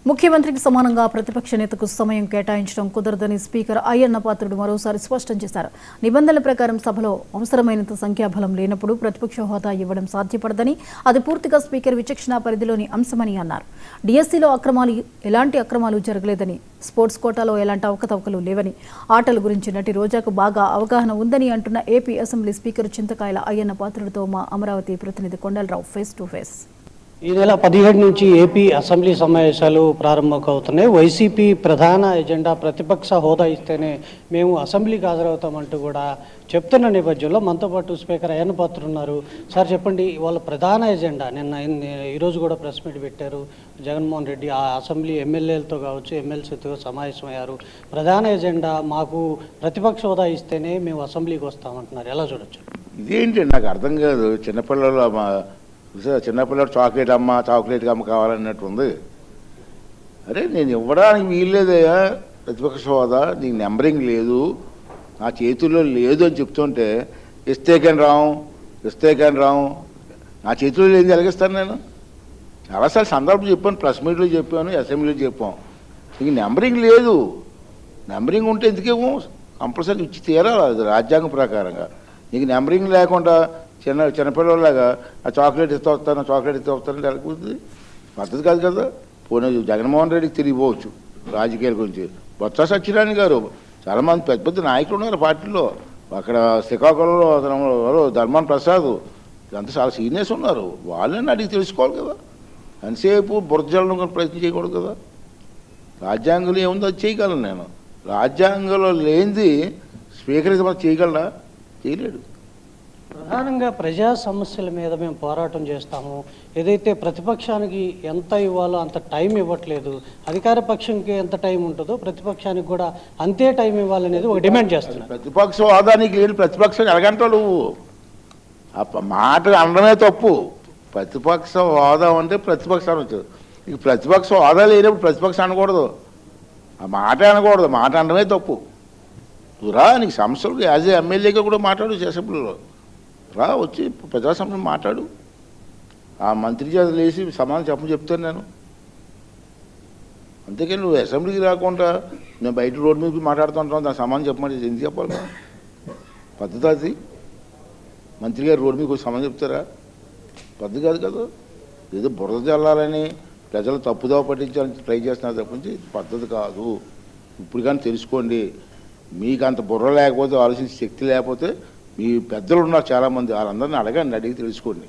ముఖ్యమంత్రికి సమానంగా ప్రతిపక్ష నేతకు సమయం కేటాయించడం కుదరదని స్పీకర్ అయ్యన్న పాత్రుడు మరోసారి స్పష్టం చేశారు. నిబంధనల ప్రకారం సభలో అవసరమైనంత సంఖ్యాబలం లేనప్పుడు ప్రతిపక్ష హోదా ఇవ్వడం సాధ్యపడదని, అది పూర్తిగా స్పీకర్ విచక్షణ పరిధిలోని అంశమని అన్నారు. డిఎస్సీలో ఎలాంటి అక్రమాలు జరగలేదని, స్పోర్ట్స్ కోటాలో ఎలాంటి అవకతవకలు లేవని, ఆటల గురించి నటి రోజాకు బాగా అవగాహన ఉందని అంటున్న ఏపీ అసెంబ్లీ స్పీకర్ చింతకాయల అయ్యన్న పాత్రుడితో మా అమరావతి ప్రతినిధి కొండలరావు ఫేస్ టు ఫేస్. ఈ నెల 17 నుంచి ఏపీ అసెంబ్లీ సమావేశాలు ప్రారంభమవుతున్నాయి. వైసీపీ ప్రధాన ఎజెండా ప్రతిపక్ష హోదా ఇస్తేనే మేము అసెంబ్లీకి హాజరవుతామంటూ కూడా చెప్తున్న నేపథ్యంలో మనతో పాటు స్పీకర్ అయ్యన్న పాత్రుడు ఉన్నారు. సార్ చెప్పండి, వాళ్ళ ప్రధాన ఎజెండా ఈరోజు కూడా ప్రెస్ మీట్ పెట్టారు. జగన్మోహన్ రెడ్డి ఆ అసెంబ్లీ ఎమ్మెల్యేలతో కావచ్చు, ఎమ్మెల్సీతో సమావేశమయ్యారు. ప్రధాన ఎజెండా మాకు ప్రతిపక్ష హోదా ఇస్తేనే మేము అసెంబ్లీకి వస్తామంటున్నారు. ఎలా చూడొచ్చు? ఇదేంటి నాకు అర్థం కాదు. చిన్నపిల్లడు చాక్లెట్ అమ్మ కావాలన్నట్టు ఉంది. అరే నేను ఇవ్వడానికి వీల్లేదయ్యా ప్రతిపక్ష హోదా, నీకు నెంబరింగ్ లేదు, నా చేతుల్లో లేదు అని చెప్తుంటే ఇస్తే కానీ రాము నా చేతుల్లో లేని ఎలాగిస్తాను నేను? చాలాసార్లు సందర్భం చెప్పాను, ప్రెస్ మీట్లో చెప్పాను, అసెంబ్లీలో చెప్పాం. నీకు నెంబరింగ్ లేదు, నెంబరింగ్ ఉంటే ఎందుకేమో కంపల్సరీ ఇచ్చి తీరాలి, అది రాజ్యాంగం ప్రకారంగా. నీకు నెంబరింగ్ లేకుండా చిన్నపిల్లలాగా ఆ చాక్లెట్ ఇస్తూ వస్తాను లేకపోతే పద్ధతి కాదు కదా. పోనీ జగన్మోహన్ రెడ్డికి తిరిగిపోవచ్చు రాజకీయాల గురించి. బొత్స సత్యనారాయణ గారు చాలామంది పెద్ద పెద్ద నాయకులు ఉన్నారు పార్టీలో. అక్కడ శ్రీకాకుళంలో ధర్మాన ప్రసాద్ ఇదంతా చాలా సీనియర్స్ ఉన్నారు. వాళ్ళని అడిగి తెలుసుకోవాలి కదా. ఎంతసేపు బురదజల్లం ప్రయత్నం చేయకూడదు కదా. రాజ్యాంగంలో ఏముందో అది చేయగలను నేను. రాజ్యాంగంలో లేనిది స్పీకర్ మనం చేయగలనా? చేయలేడు. ప్రధానంగా ప్రజా సమస్యల మీద మేము పోరాటం చేస్తాము. ఏదైతే ప్రతిపక్షానికి ఎంత ఇవ్వాలో అంత టైం ఇవ్వట్లేదు, అధికార పక్షంకి ఎంత టైం ఉంటుందో ప్రతిపక్షానికి కూడా అంతే టైం ఇవ్వాలనేది ఒక డిమాండ్ చేస్తున్నారు. ప్రతిపక్ష హోదానికి లేని ప్రతిపక్షాన్ని ఎలాగంటావు నువ్వు? మాట అనడమే తప్పు. ప్రతిపక్ష హోదా అంటే ప్రతిపక్షాన్ని వచ్చేది. నీకు ప్రతిపక్ష హోదా లేనప్పుడు ప్రతిపక్షం అనకూడదు, ఆ మాట అనకూడదు. మాట అనడమే తప్పు. రా, నీకు సమస్యలు యాజ్ ఏ ఎమ్మెల్యేగా కూడా మాట్లాడు, అసెంబ్లీలో రా, వచ్చి ప్రజాసభలో మాట్లాడు. ఆ మంత్రి చేత లేచి సమాధానం చెప్తాను నేను. అంతేకాని నువ్వు అసెంబ్లీకి రాకుండా నేను బయట రోడ్డు మీద మాట్లాడుతుంటాను, దాని సమాధానం చెప్పమని ఎందుకు చెప్పాలి? పద్ధతి అది? మంత్రి గారు రోడ్డు మీద సమాధానం చెప్తారా? పద్ధతి కాదు కదా. ఏదో బురద చల్లాలని ప్రజలు తప్పుదోవ పట్టించాలని ట్రై చేస్తున్నారు తప్పించి పద్ధతి కాదు. ఇప్పుడు కానీ తెలుసుకోండి. మీకు అంత బుర్ర లేకపోతే, ఆలోచించే శక్తి లేకపోతే మీ పెద్దలు ఉన్నారు చాలామంది, వాళ్ళందరినీ అడిగి తెలుసుకోండి.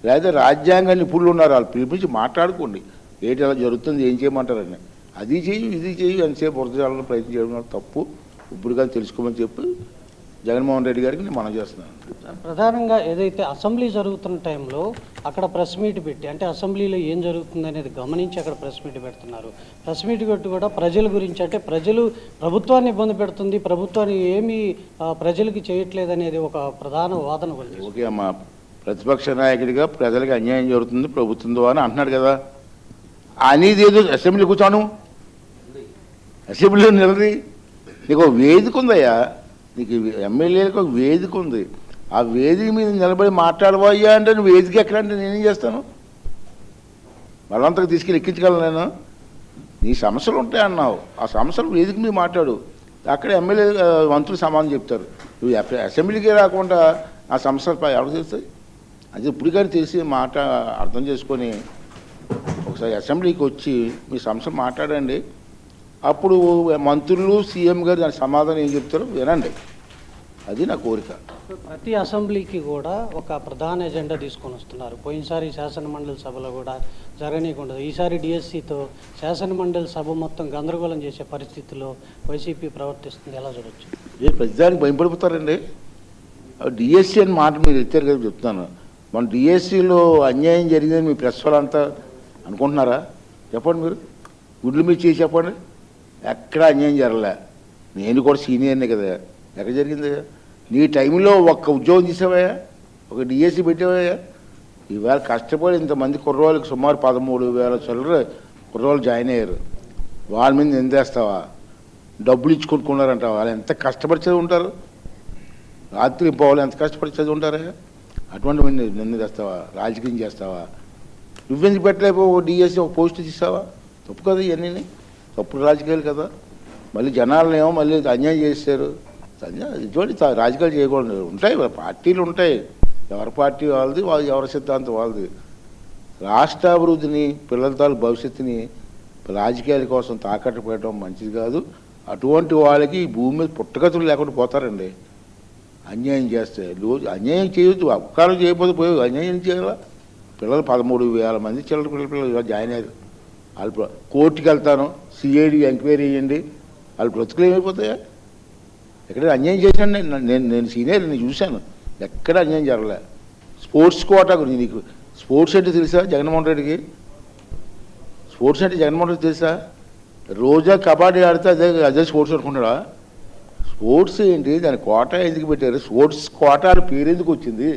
లేదా రాజ్యాంగ నిపుణులు ఉన్నారు, వాళ్ళు పిలిపించి మాట్లాడుకోండి. ఏంటి అలా జరుగుతుంది, ఏం చేయమంటారని. అది చేయి ఇది చేయి ఎంతసేపు బురద చల్లాలని ప్రయత్నం చేయడం తప్పు. ఇప్పుడు కానీ తెలుసుకోమని చెప్పి జగన్మోహన్ రెడ్డి గారికి నేను మనం చేస్తున్నాను. ప్రధానంగా ఏదైతే అసెంబ్లీ జరుగుతున్న టైంలో అక్కడ ప్రెస్ మీట్ పెట్టి, అంటే అసెంబ్లీలో ఏం జరుగుతుంది అనేది గమనించి అక్కడ ప్రెస్ మీట్ పెడుతున్నారు. ప్రెస్ మీట్ పెట్టి కూడా ప్రజల గురించి, అంటే ప్రజలు ప్రభుత్వాన్ని ఇబ్బంది పెడుతుంది, ప్రభుత్వాన్ని ఏమీ ప్రజలకి చేయట్లేదు అనేది ఒక ప్రధాన వాదన గురించి. ఓకే అమ్మా, ప్రతిపక్ష నాయకుడిగా ప్రజలకు అన్యాయం జరుగుతుంది ప్రభుత్వం ద్వారా అంటున్నాడు కదా. అనేది ఏదో అసెంబ్లీ కూర్చోను, అసెంబ్లీలో నిలది. నీకు ఒక వేదిక ఉందయ్యా, నీకు ఎమ్మెల్యేలకు ఒక వేదిక ఉంది. ఆ వేదిక మీద నిలబడి మాట్లాడబోయ్యా అంటే నువ్వు వేదిక ఎక్కడంటే నేనేం చేస్తాను? బలవంతంగా తీసుకెళ్ళి ఎక్కించగలను నేను? నీ సమస్యలు ఉంటాయి అన్నావు, ఆ సమస్యలు వేదిక మీద మాట్లాడు. అక్కడ ఎమ్మెల్యే మంత్రులు సమాధానం చెప్తారు. నువ్వు అసెంబ్లీకి రాకుండా ఆ సమస్యలు ఎవరు తెలుస్తాయి? అది ఇప్పుడు కానీ తెలిసి అర్థం చేసుకొని ఒకసారి అసెంబ్లీకి వచ్చి మీ సమస్యలు మాట్లాడండి. అప్పుడు మంత్రులు, సీఎం గారు దాని సమాధానం ఏం చెప్తారో వినండి. అది నా కోరిక. ప్రతి అసెంబ్లీకి కూడా ఒక ప్రధాన ఎజెండా తీసుకొని వస్తున్నారు. పోయినసారి శాసనమండలి సభలో కూడా జరగనీయకుండా, ఈసారి డిఎస్సితో శాసనమండలి సభ మొత్తం గందరగోళం చేసే పరిస్థితిలో వైసీపీ ప్రవర్తిస్తుంది. ఎలా చూడొచ్చు? ప్రతిదానికి భయపడిపోతారండి. డిఎస్సి అని మాట మీరు ఎత్తారు కదా, చెప్తున్నాను. మన డిఎస్సిలో అన్యాయం జరిగిందని మీ ప్రెస్ వాళ్ళంతా అనుకుంటున్నారా? చెప్పండి, మీరు గుడ్లు మీరు చేసి చెప్పండి. ఎక్కడా అన్యాయం జరగలే. నేను కూడా సీనియర్నే కదా. ఎక్కడ జరిగింది? నీ టైంలో ఒక్క ఉద్యోగం చేసావయ్యా, ఒక డిఎస్సి పెట్టావయ్యా. ఇవాళ కష్టపడి ఇంతమంది కుర్రోళ్ళకి సుమారు 13,000 చిల్లర కుర్రోళ్ళు జాయిన్ అయ్యారు. వాళ్ళ మీద నిందేస్తావా? డబ్బులు ఇచ్చుకుంటున్నారంట. వాళ్ళు ఎంత కష్టపడి చదివి ఉంటారు? రాత్రి పోవాలి ఎంత కష్టపడి చదివి ఉంటారా? అటువంటి నిందేస్తావా? రాజకీయం చేస్తావా? నువ్వెందుకు పెట్టలేకపో? డిఎస్సి ఒక పోస్ట్ తీసావా? తప్పు కదా ఇవన్నీ, తప్పుడు రాజకీయాలు కదా. మళ్ళీ జనాలను ఏమో మళ్ళీ అన్యాయం చేశారు. ఇటువంటి రాజకీయాలు చేయకూడదు. ఉంటాయి పార్టీలు ఉంటాయి, ఎవరి పార్టీ వాళ్ళది, ఎవరి సిద్ధాంతం వాళ్ళది. రాష్ట్ర అభివృద్ధిని, పిల్లల తాలూ భవిష్యత్తుని రాజకీయాల కోసం తాకట్టు పెట్టడం మంచిది కాదు. అటువంటి వాళ్ళకి ఈ భూమి మీద పుట్టగతులు లేకుండా పోతారండి అన్యాయం చేస్తే. అన్యాయం చేయొద్దు, అపకారం చేయకపోతే పోయి అన్యాయం చేయాలా. పిల్లలు 13,000 మంది చిల్లర పిల్లలు జాయిన్ అయ్యారు. వాళ్ళు కోర్టుకి వెళ్తాను, సిఐడి ఎంక్వైరీ చేయండి, వాళ్ళు బ్రతుకులు ఏమైపోతాయా? ఎక్కడ అన్యాయం చేశాను నేను సీనియర్, నేను చూశాను, ఎక్కడ అన్యాయం జరగలే. స్పోర్ట్స్ కోటా గురించి నీకు స్పోర్ట్స్ అంటే తెలుసా? జగన్మోహన్ రెడ్డికి స్పోర్ట్స్ అంటే జగన్మోహన్ రెడ్డి తెలుసా? రోజా కబడ్డీ ఆడితే అదే స్పోర్ట్స్ అనుకుంటాడా? స్పోర్ట్స్ ఏంటి, దాని కోటా ఎందుకు పెట్టారు? స్పోర్ట్స్ కోటా అని పేరు ఎందుకు వచ్చింది?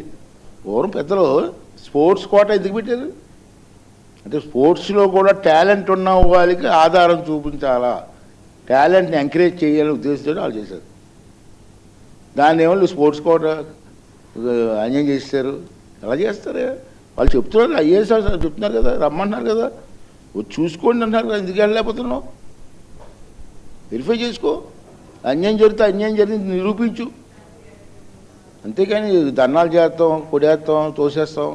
పూర్వం పెద్దలు స్పోర్ట్స్ కోటా ఎందుకు పెట్టారు అంటే స్పోర్ట్స్లో కూడా టాలెంట్ ఉన్న వాళ్ళకి ఆధారం చూపించాలా, టాలెంట్ని ఎంకరేజ్ చేయాలని ఉద్దేశంతో వాళ్ళు చేశారు. దాన్ని ఏమో స్పోర్ట్స్ కోటా అన్యాయం చేస్తారు. ఎలా చేస్తారే? వాళ్ళు చెప్తున్నారు, ఐఏఎస్ చెప్తున్నారు కదా, రమ్మంటున్నారు కదా, వచ్చి చూసుకోండి అంటున్నారు కదా, ఎందుకు వెళ్ళలేకపోతున్నావు? వెరిఫై చేసుకో. అన్యాయం జరిగితే అన్యాయం జరిగింది నిరూపించు. అంతేకాని ధర్నాలు చేస్తాం, కొడేస్తాం, తోసేస్తాం,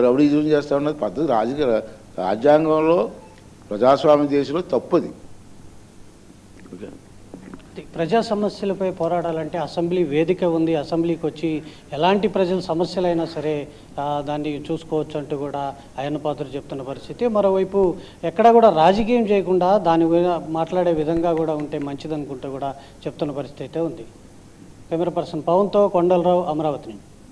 రౌడీజం చేస్తాం అన్నది పద్ధతి రాజ్యాంగంలో ప్రజాస్వామ్య దేశంలో తప్పది. ఓకే, ప్రజా సమస్యలపై పోరాడాలంటే అసెంబ్లీ వేదిక ఉంది, అసెంబ్లీకి వచ్చి ఎలాంటి ప్రజల సమస్యలైనా సరే దాన్ని చూసుకోవచ్చు అంటూ కూడా అయ్యన్న పాత్రుడు చెప్తున్న పరిస్థితి. మరోవైపు ఎక్కడా కూడా రాజకీయం చేయకుండా దాని మాట్లాడే విధంగా కూడా ఉంటే మంచిదనుకుంటూ కూడా చెప్తున్న పరిస్థితి అయితే ఉంది. కెమెరా పర్సన్ పవన్తో కొండలరావు, అమరావతి నుంచి.